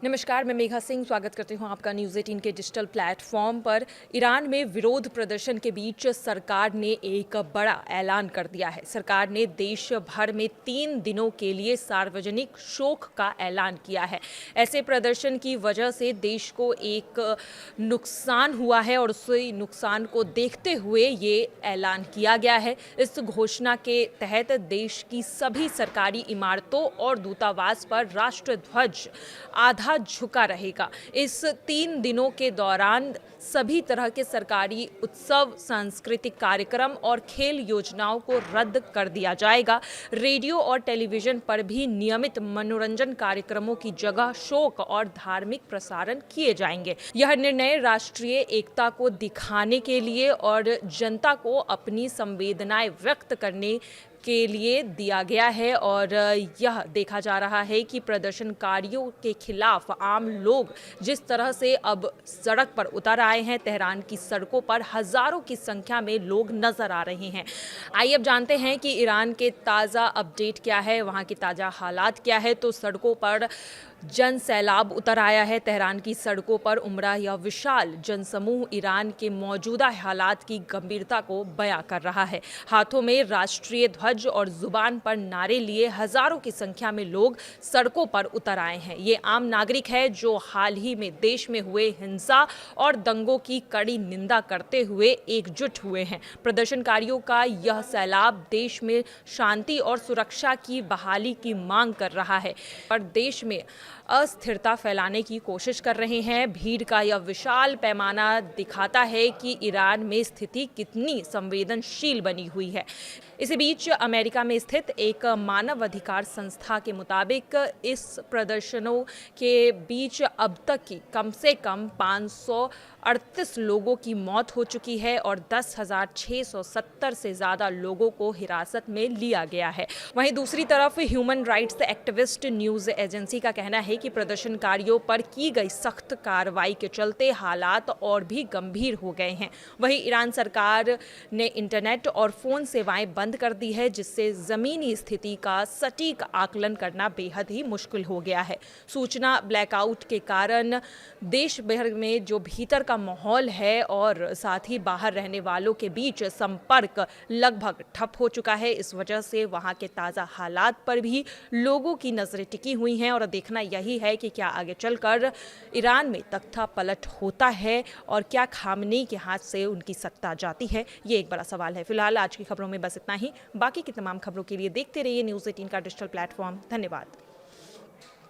नमस्कार, मैं मेघा सिंह स्वागत करती हूं आपका न्यूज़ 18 के डिजिटल प्लेटफॉर्म पर। ईरान में विरोध प्रदर्शन के बीच सरकार ने एक बड़ा ऐलान कर दिया है। सरकार ने देश भर में 3 दिनों के लिए सार्वजनिक शोक का ऐलान किया है। ऐसे प्रदर्शन की वजह से देश को एक नुकसान हुआ है और उसी नुकसान को देखते हुए ये ऐलान किया गया है। इस घोषणा के तहत देश की सभी सरकारी इमारतों और दूतावास पर राष्ट्रध्वज आधा झुका रहेगा। इस 3 दिनों के दौरान सभी तरह के सरकारी उत्सव, सांस्कृतिक कार्यक्रम और खेल योजनाओं को रद्द कर दिया जाएगा। रेडियो और टेलीविजन पर भी नियमित मनोरंजन कार्यक्रमों की जगह शोक और धार्मिक प्रसारण किए जाएंगे। यह निर्णय राष्ट्रीय एकता को दिखाने के लिए और जनता को अपनी संवेदनाएं व्यक्त करने के लिए दिया गया है और यह देखा जा रहा है कि प्रदर्शनकारियों के खिलाफ आम लोग जिस तरह से अब सड़क पर उतर आए हैं, तेहरान की सड़कों पर हजारों की संख्या में लोग नजर आ रहे हैं। आइए अब जानते हैं कि ईरान के ताज़ा अपडेट क्या है, वहाँ की ताज़ा हालात क्या है। तो सड़कों पर जन सैलाब उतर आया है। तेहरान की सड़कों पर उमड़ा यह विशाल जनसमूह ईरान के मौजूदा हालात की गंभीरता को बयां कर रहा है। हाथों में राष्ट्रीय ध्वज और जुबान पर नारे लिए हजारों की संख्या में लोग सड़कों पर उतर आए हैं। ये आम नागरिक है जो हाल ही में देश में हुए हिंसा और दंगों की कड़ी निंदा करते हुए एकजुट हुए हैं। प्रदर्शनकारियों का यह सैलाब देश में शांति और सुरक्षा की बहाली की मांग कर रहा है और देश में अस्थिरता फैलाने की कोशिश कर रहे हैं। भीड़ का यह विशाल पैमाना दिखाता है कि ईरान में स्थिति कितनी संवेदनशील बनी हुई है। इसी बीच अमेरिका में स्थित एक मानवाधिकार संस्था के मुताबिक इस प्रदर्शनों के बीच अब तक की कम से कम 538 लोगों की मौत हो चुकी है और 10,670 से ज़्यादा लोगों को हिरासत में लिया गया है। वहीं दूसरी तरफ human rights activist news agency का कहना है कि प्रदर्शनकारियों पर की गई सख्त कार्रवाई के चलते हालात और भी गंभीर हो गए हैं। वहीं ईरान सरकार ने इंटरनेट और फ़ोन सेवाएं बंद कर दी है, जिससे ज़मीनी स्थिति का सटीक आकलन करना बेहद ही मुश्किल हो गया है। सूचना ब्लैकआउट के कारण देश भर में जो भीतर का माहौल है और साथ ही बाहर रहने वालों के बीच संपर्क लगभग ठप हो चुका है। इस वजह से वहां के ताज़ा हालात पर भी लोगों की नज़रें टिकी हुई हैं और देखना यही है कि क्या आगे चलकर ईरान में तख्ता पलट होता है और क्या खामनेई के हाथ से उनकी सत्ता जाती है। ये एक बड़ा सवाल है। फिलहाल आज की खबरों में बस इतना ही। बाकी की तमाम खबरों के लिए देखते रहिए न्यूज़ 18 का डिजिटल प्लेटफॉर्म। धन्यवाद।